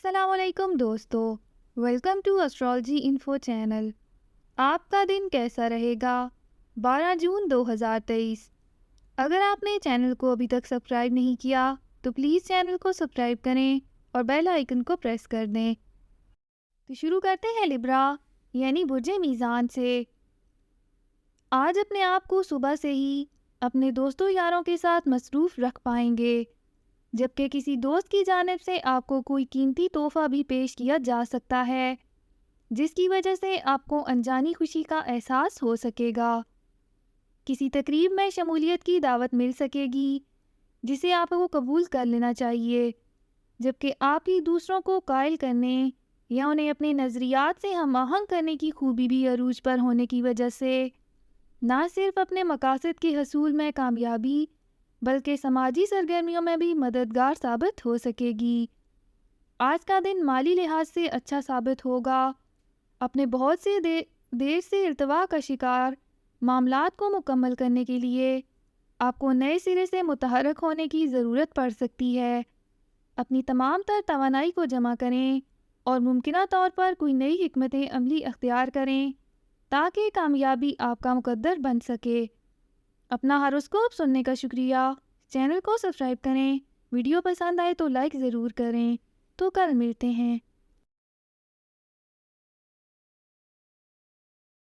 السلام علیکم دوستو، welcome to astrology info channel. آپ کا دن کیسا رہے گا؟ 12 جون 2023۔ اگر آپ نے چینل کو ابھی تک سبسکرائب نہیں کیا تو پلیز چینل کو سبسکرائب کریں اور بیل آئیکن کو پریس کر دیں۔ تو شروع کرتے ہیں لبرا یعنی برج میزان سے۔ آج اپنے آپ کو صبح سے ہی اپنے دوستوں یاروں کے ساتھ مصروف رکھ پائیں گے، جبکہ کسی دوست کی جانب سے آپ کو کوئی قیمتی تحفہ بھی پیش کیا جا سکتا ہے، جس کی وجہ سے آپ کو انجانی خوشی کا احساس ہو سکے گا۔ کسی تقریب میں شمولیت کی دعوت مل سکے گی، جسے آپ کو قبول کر لینا چاہیے، جبکہ آپ کی دوسروں کو قائل کرنے یا انہیں اپنے نظریات سے ہم آہنگ کرنے کی خوبی بھی عروج پر ہونے کی وجہ سے نہ صرف اپنے مقاصد کے حصول میں کامیابی بلکہ سماجی سرگرمیوں میں بھی مددگار ثابت ہو سکے گی۔ آج کا دن مالی لحاظ سے اچھا ثابت ہوگا۔ اپنے بہت سے دیر سے التوا کا شکار معاملات کو مکمل کرنے کے لیے آپ کو نئے سرے سے متحرک ہونے کی ضرورت پڑ سکتی ہے۔ اپنی تمام تر توانائی کو جمع کریں اور ممکنہ طور پر کوئی نئی حکمت عملی اختیار کریں تاکہ کامیابی آپ کا مقدر بن سکے۔ اپنا ہاروسکوپ سننے کا شکریہ۔ چینل کو سبسکرائب کریں۔ ویڈیو پسند آئے تو لائک ضرور کریں۔ تو کل ملتے ہیں۔